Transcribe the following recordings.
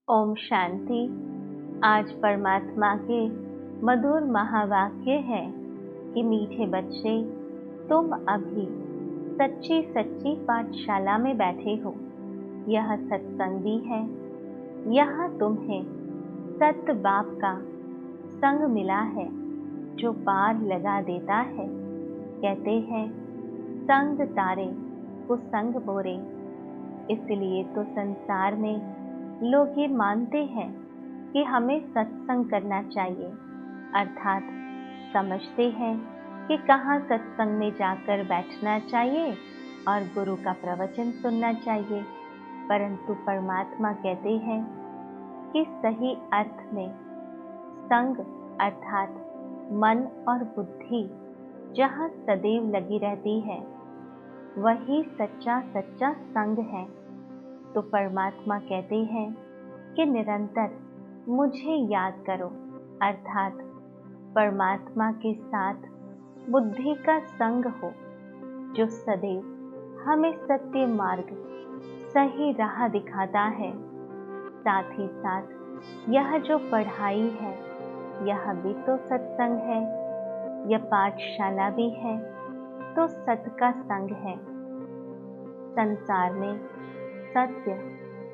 ओम शांति। आज परमात्मा के मधुर महावाक्य है कि मीठे बच्चे, तुम अभी सच्ची सच्ची पाठशाला में बैठे हो। यह सत्संग भी है। यहाँ तुम्हें सत्य बाप का संग मिला है जो पार लगा देता है। कहते हैं संग तारे को संग बोरे। इसलिए तो संसार में लोग ये मानते हैं कि हमें सत्संग करना चाहिए, अर्थात समझते हैं कि कहाँ सत्संग में जाकर बैठना चाहिए और गुरु का प्रवचन सुनना चाहिए। परंतु परमात्मा कहते हैं कि सही अर्थ में संग अर्थात मन और बुद्धि जहाँ सदैव लगी रहती है वही सच्चा सच्चा संग है। तो परमात्मा कहते हैं कि निरंतर मुझे याद करो, अर्थात परमात्मा के साथ बुद्धि का संग हो जो सदैव हमें सत्य मार्ग सही राह दिखाता है। साथ ही साथ यह जो पढ़ाई है यह भी तो सत्संग है, यह पाठशाला भी है तो सत का संग है। संसार में सत्य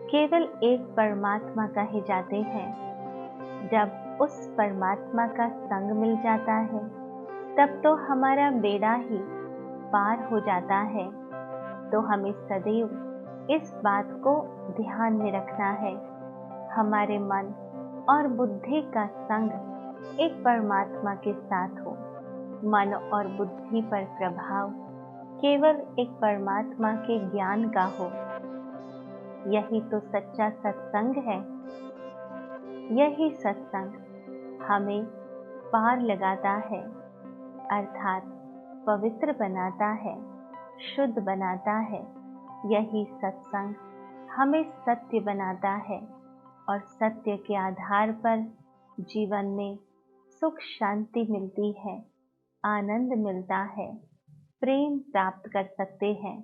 केवल एक परमात्मा कहे जाते हैं। जब उस परमात्मा का संग मिल जाता है तब तो हमारा बेड़ा ही पार हो जाता है। तो हमें सदैव इस बात को ध्यान में रखना है। हमारे मन और बुद्धि का संग एक परमात्मा के साथ हो। मन और बुद्धि पर प्रभाव केवल एक परमात्मा के ज्ञान का हो। यही तो सच्चा सत्संग है। यही सत्संग हमें पार लगाता है, अर्थात पवित्र बनाता है, शुद्ध बनाता है। यही सत्संग हमें सत्य बनाता है और सत्य के आधार पर जीवन में सुख शांति मिलती है, आनंद मिलता है, प्रेम प्राप्त कर सकते हैं।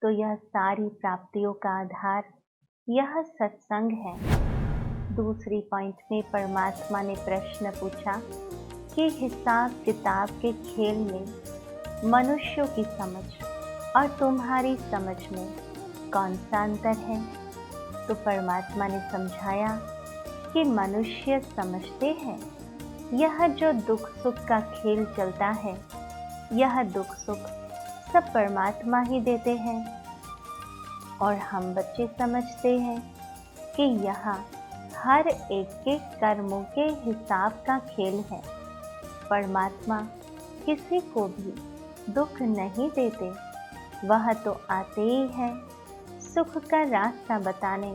तो यह सारी प्राप्तियों का आधार यह सत्संग है। दूसरी पॉइंट में परमात्मा ने प्रश्न पूछा कि हिसाब किताब के खेल में मनुष्यों की समझ और तुम्हारी समझ में कौन सा अंतर है। तो परमात्मा ने समझाया कि मनुष्य समझते हैं यह जो दुख सुख का खेल चलता है, यह दुख सुख सब परमात्मा ही देते हैं। और हम बच्चे समझते हैं कि यहाँ हर एक के कर्मों के हिसाब का खेल है। परमात्मा किसी को भी दुख नहीं देते, वह तो आते ही है सुख का रास्ता बताने।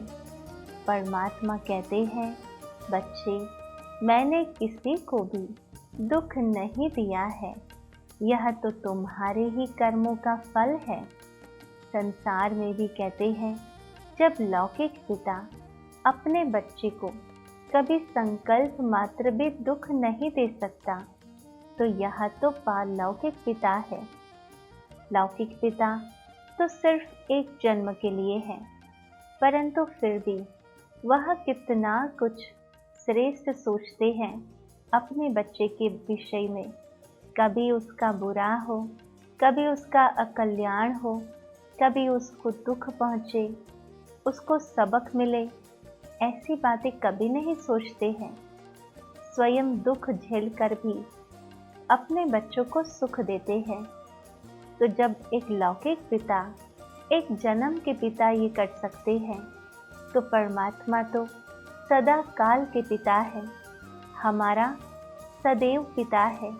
परमात्मा कहते हैं बच्चे, मैंने किसी को भी दुख नहीं दिया है, यह तो तुम्हारे ही कर्मों का फल है। संसार में भी कहते हैं जब लौकिक पिता अपने बच्चे को कभी संकल्प मात्र भी दुख नहीं दे सकता तो यह तो पारलौकिक पिता है। लौकिक पिता तो सिर्फ एक जन्म के लिए है, परंतु फिर भी वह कितना कुछ श्रेष्ठ सोचते हैं अपने बच्चे के विषय में। कभी उसका बुरा हो, कभी उसका अकल्याण हो, कभी उसको दुख पहुँचे, उसको सबक मिले, ऐसी बातें कभी नहीं सोचते हैं। स्वयं दुख झेलकर भी अपने बच्चों को सुख देते हैं। तो जब एक लौकिक पिता, एक जन्म के पिता ये कर सकते हैं तो परमात्मा तो सदा काल के पिता है, हमारा सदैव पिता है।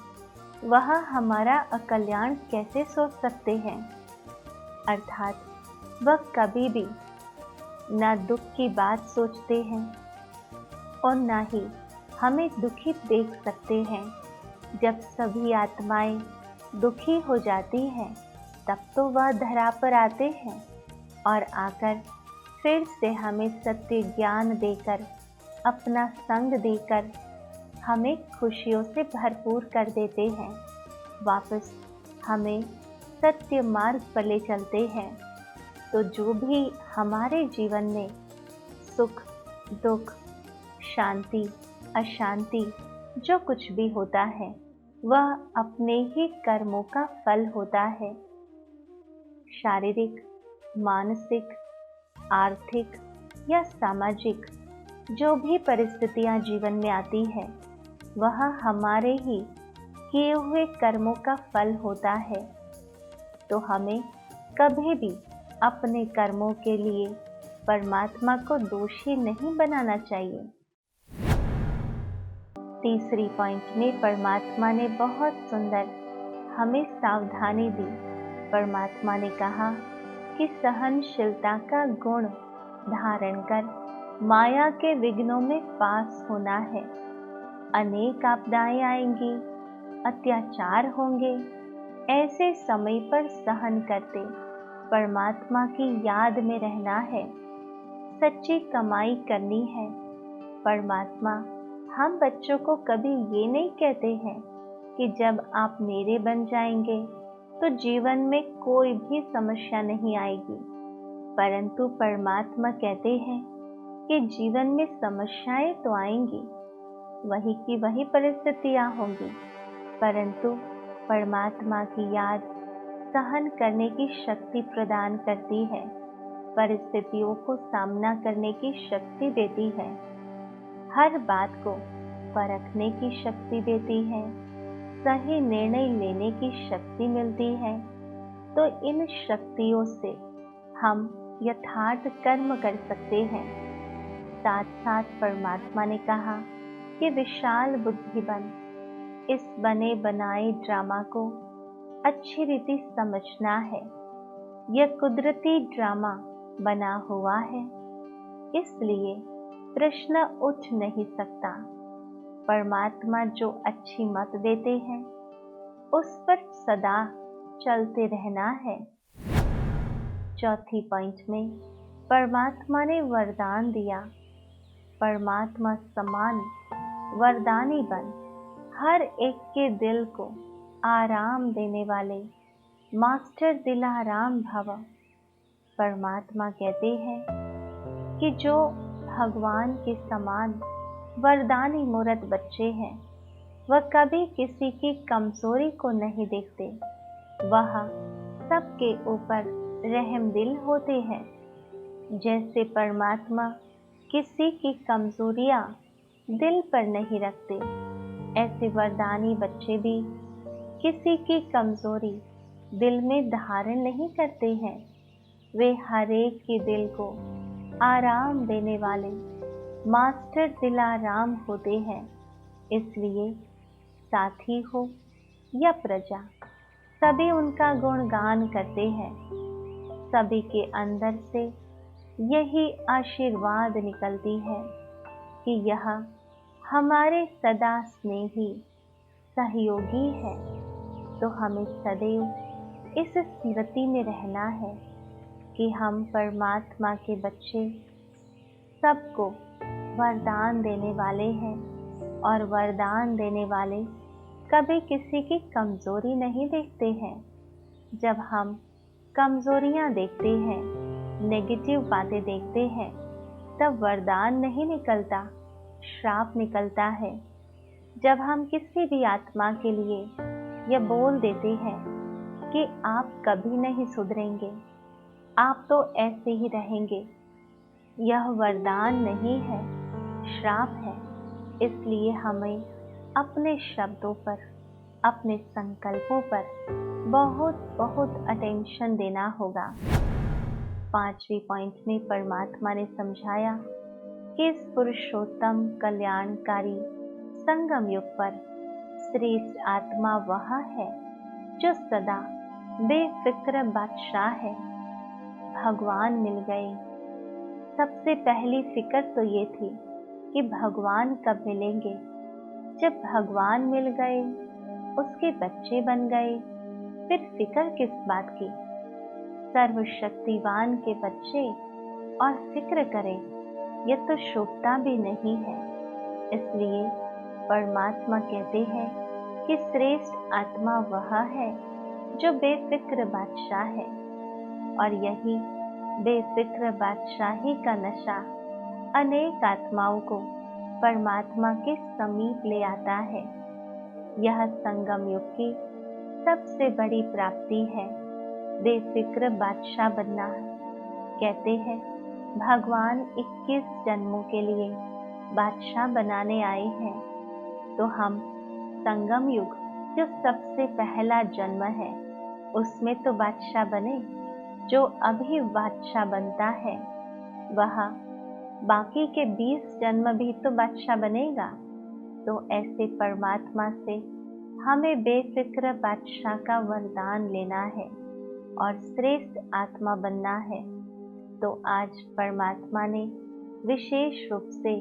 वह हमारा अकल्याण कैसे सोच सकते हैं, अर्थात वह कभी भी न दुख की बात सोचते हैं और न ही हमें दुखी देख सकते हैं। जब सभी आत्माएं दुखी हो जाती हैं तब तो वह धरा पर आते हैं और आकर फिर से हमें सत्य ज्ञान देकर, अपना संग देकर हमें खुशियों से भरपूर कर देते हैं। वापस हमें सत्य मार्ग पर ले चलते हैं। तो जो भी हमारे जीवन में सुख दुख, शांति, अशांति जो कुछ भी होता है वह अपने ही कर्मों का फल होता है। शारीरिक, मानसिक, आर्थिक या सामाजिक जो भी परिस्थितियां जीवन में आती है वह हमारे ही किए हुए कर्मों का फल होता है। तो हमें कभी भी अपने कर्मों के लिए परमात्मा को दोषी नहीं बनाना चाहिए। तीसरी पॉइंट में परमात्मा ने बहुत सुंदर हमें सावधानी दी। परमात्मा ने कहा कि सहनशीलता का गुण धारण कर माया के विघ्नों में पास होना है। अनेक आपदाएं आएंगी, अत्याचार होंगे, ऐसे समय पर सहन करते परमात्मा की याद में रहना है, सच्ची कमाई करनी है। परमात्मा हम बच्चों को कभी ये नहीं कहते हैं कि जब आप मेरे बन जाएंगे तो जीवन में कोई भी समस्या नहीं आएगी, परंतु परमात्मा कहते हैं कि जीवन में समस्याएं तो आएंगी, वही की वही परिस्थितियां होंगी, परंतु परमात्मा की याद सहन करने की शक्ति प्रदान करती है, परिस्थितियों को सामना करने की शक्ति देती है, हर बात को परखने की शक्ति देती है, सही निर्णय लेने की शक्ति मिलती है। तो इन शक्तियों से हम यथार्थ कर्म कर सकते हैं। साथ साथ परमात्मा ने कहा कि विशाल बुद्धि बन इस बने बनाए ड्रामा को अच्छी रीति समझना है। यह कुदरती ड्रामा बना हुआ है, इसलिए प्रश्न उठ नहीं सकता। परमात्मा जो अच्छी मत देते हैं उस पर सदा चलते रहना है। चौथी पॉइंट में परमात्मा ने वरदान दिया, परमात्मा समान वरदानी बन हर एक के दिल को आराम देने वाले मास्टर दिलाराम भव। परमात्मा कहते हैं कि जो भगवान के समान वरदानी मूरत बच्चे हैं वह कभी किसी की कमजोरी को नहीं देखते, वह सबके ऊपर रहमदिल होते हैं। जैसे परमात्मा किसी की कमजोरियां दिल पर नहीं रखते, ऐसे वरदानी बच्चे भी किसी की कमजोरी दिल में धारण नहीं करते हैं। वे हर एक के दिल को आराम देने वाले मास्टर दिलाराम होते हैं। इसलिए साथी हो या प्रजा, सभी उनका गुणगान करते हैं। सभी के अंदर से यही आशीर्वाद निकलती है कि यह हमारे सदा स्नेही सहयोगी है। तो हमें सदैव इस स्मृति में रहना है कि हम परमात्मा के बच्चे सबको वरदान देने वाले हैं, और वरदान देने वाले कभी किसी की कमजोरी नहीं देखते हैं। जब हम कमजोरियां देखते हैं, नेगेटिव बातें देखते हैं, तब वरदान नहीं निकलता, श्राप निकलता है। जब हम किसी भी आत्मा के लिए यह बोल देते हैं कि आप कभी नहीं सुधरेंगे, आप तो ऐसे ही रहेंगे, यह वरदान नहीं है, श्राप है। इसलिए हमें अपने शब्दों पर, अपने संकल्पों पर बहुत बहुत अटेंशन देना होगा। पांचवी पॉइंट में परमात्मा ने समझाया कि इस पुरुषोत्तम कल्याणकारी संगम युग पर श्रेष्ठ आत्मा वह है जो सदा बेफिक्र बादशाह है। भगवान मिल गए। सबसे पहली फिक्र तो ये थी कि भगवान कब मिलेंगे। जब भगवान मिल गए, उसके बच्चे बन गए, फिर फिक्र किस बात की। सर्वशक्तिवान के बच्चे और फिक्र करें, यह तो शोभता भी नहीं है। इसलिए परमात्मा कहते हैं कि श्रेष्ठ आत्मा वह है जो बेफिक्र बादशाह है, और यही बेफिक्र बादशाही का नशा अनेक आत्माओं को परमात्मा के समीप ले आता है। यह संगम युग की सबसे बड़ी प्राप्ति है, बेफिक्र बादशाह बनना। कहते हैं भगवान 21 जन्मों के लिए बादशाह बनाने आए हैं, तो हम संगम युग जो सबसे पहला जन्म है उसमें तो बादशाह बने। जो अभी बादशाह बनता है वह बाकी के 20 जन्म भी तो बादशाह बनेगा। तो ऐसे परमात्मा से हमें बेफिक्र बादशाह का वरदान लेना है और श्रेष्ठ आत्मा बनना है। तो आज परमात्मा ने विशेष रूप से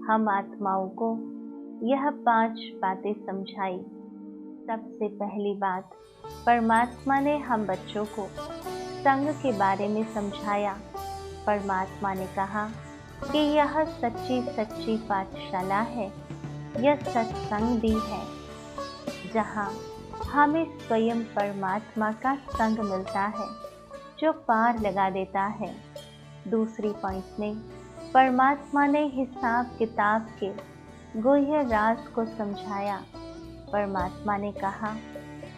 हम आत्माओं को यह 5 बातें समझाई। सबसे पहली बात, परमात्मा ने हम बच्चों को संग के बारे में समझाया। परमात्मा ने कहा कि यह सच्ची सच्ची पाठशाला है, यह सत्संग भी है, जहाँ हमें स्वयं परमात्मा का संग मिलता है जो पार लगा देता है। दूसरी पॉइंट में परमात्मा ने हिसाब किताब के गुह्य राज को समझाया। परमात्मा ने कहा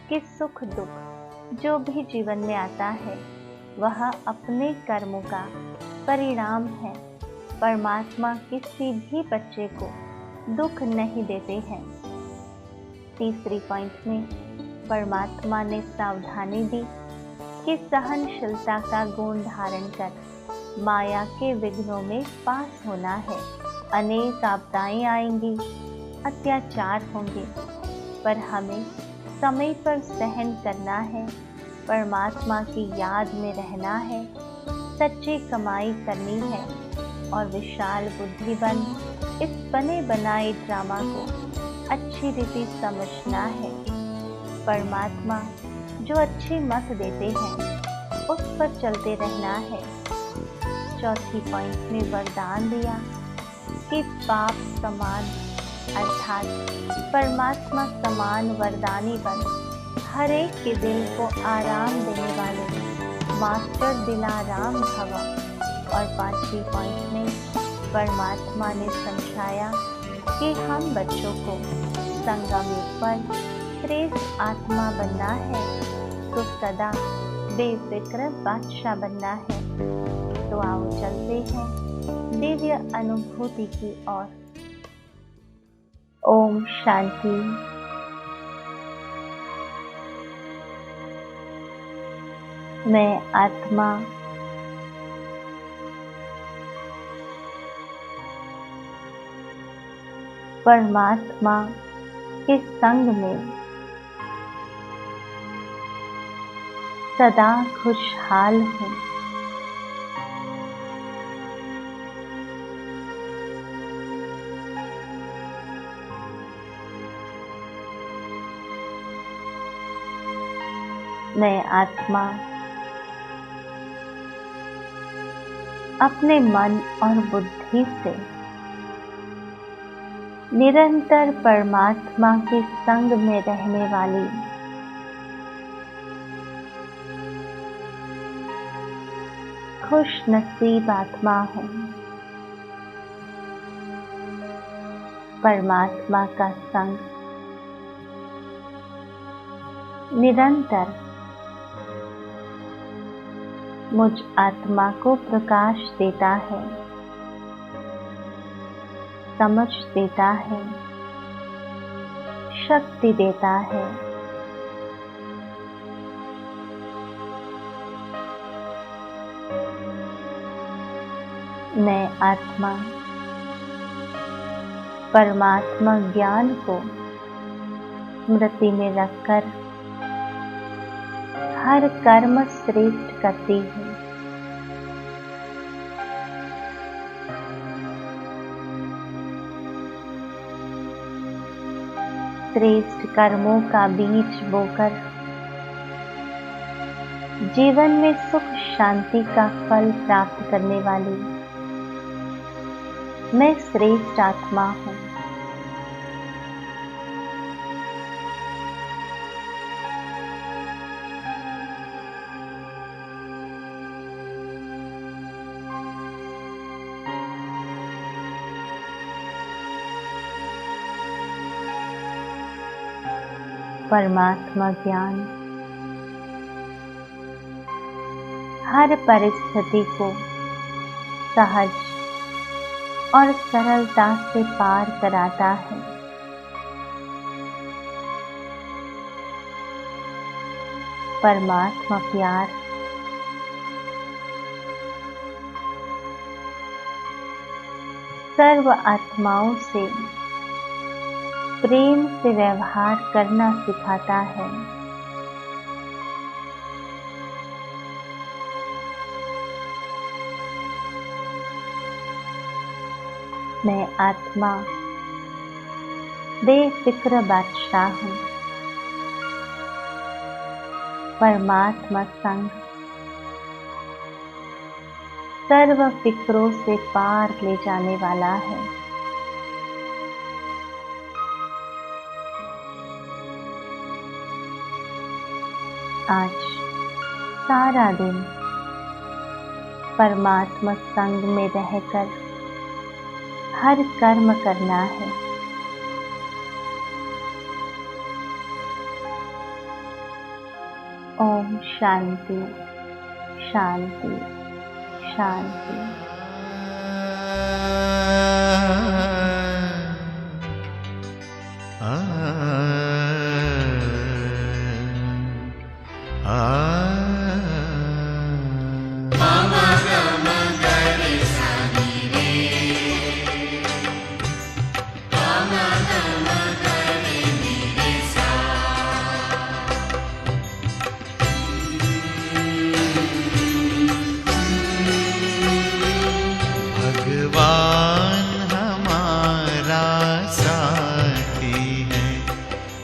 कि सुख दुख जो भी जीवन में आता है वह अपने कर्मों का परिणाम है। परमात्मा किसी भी बच्चे को दुख नहीं देते हैं। तीसरी पॉइंट में परमात्मा ने सावधानी दी कि सहनशीलता का गुण धारण कर माया के विघ्नों में पास होना है। अनेक आपदाएं आएंगी, अत्याचार होंगे, पर हमें समय पर सहन करना है, परमात्मा की याद में रहना है, सच्ची कमाई करनी है और विशाल बुद्धि बन इस बने बनाए ड्रामा को अच्छी रीति समझना है। परमात्मा जो अच्छी मत देते हैं उस पर चलते रहना है। चौथी पॉइंट में वरदान दिया कि पाप समान अर्थात परमात्मा समान वरदानी बन हर एक के दिल को आराम देने वाले मास्टर दिलाराम भव। और पांचवी पॉइंट में परमात्मा ने समझाया कि हम बच्चों को संगम युग पर श्रेष्ठ आत्मा बनना है, तो सदा बेफिक्र बादशाह बनना है। तो आओ चलते हैं दिव्य अनुभूति की ओर। ओम शांति। मैं आत्मा परमात्मा के संग में सदा खुशहाल हूँ। मैं आत्मा अपने मन और बुद्धि से निरंतर परमात्मा के संग में रहने वाली खुश नसीब आत्मा हूँ। परमात्मा का संग निरंतर मुझ आत्मा को प्रकाश देता है, समझ देता है, शक्ति देता है। मैं आत्मा परमात्मा ज्ञान को स्मृति में रखकर हर कर्म श्रेष्ठ करती हूँ। श्रेष्ठ कर्मों का बीज बोकर जीवन में सुख शांति का फल प्राप्त करने वाली मैं श्रेष्ठ आत्मा हूँ। परमात्मा ज्ञान हर परिस्थिति को सहज और सरलता से पार कराता है। परमात्मा प्यार सर्व आत्माओं से प्रेम से व्यवहार करना सिखाता है। मैं आत्मा बेफिक्र बादशाह हूँ। परमात्मा संग सर्व फिक्रों से पार ले जाने वाला है। आज सारा दिन परमात्मा संग में रहकर हर कर्म करना है। ओम शांति शांति शांति।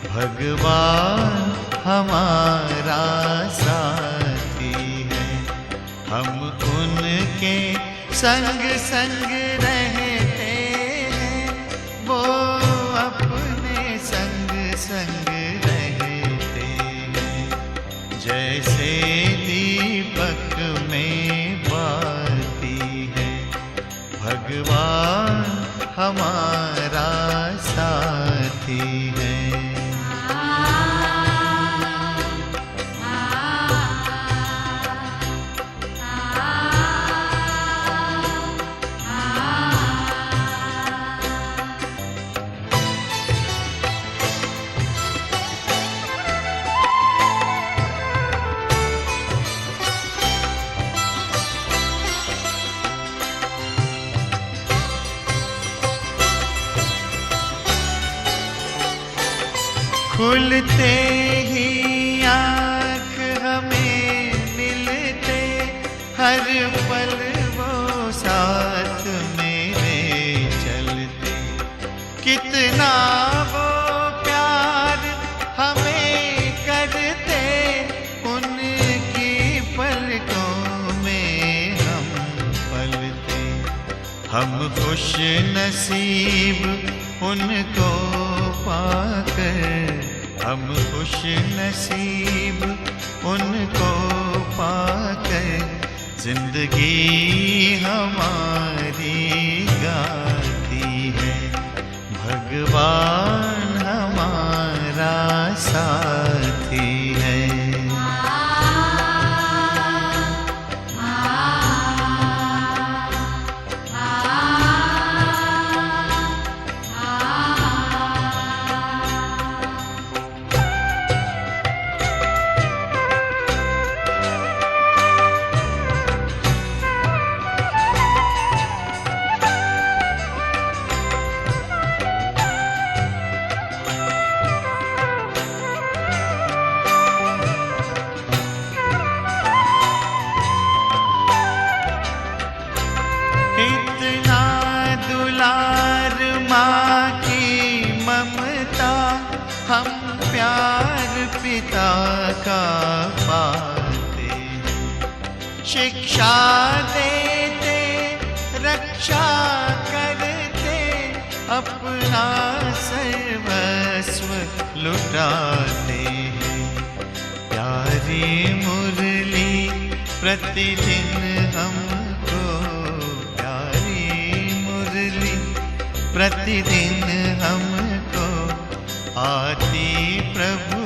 भगवान हमारा साथी है, हम उनके संग संग रहते हैं, वो अपने संग संग रहते हैं। जैसे दीपक में बाती है, भगवान हमारा साथी है। खुलते ही आँख हमें मिलते, हर पल वो साथ मेरे चलते। कितना वो प्यार हमें करते, उनकी पलकों में हम पलते। हम खुश नसीब उनको पाकर, हम खुश नसीब उनको पाकर, जिंदगी हमारी गाती है। भगवान हमारा साथी है। इतना दुलार माँ की ममता, हम प्यार पिता का पाते हैं। शिक्षा देते, रक्षा करते, अपना सर्वस्व लुटाते हैं। प्यारी मुरली प्रतिदिन हमको, प्रतिदिन हमको आती प्रभु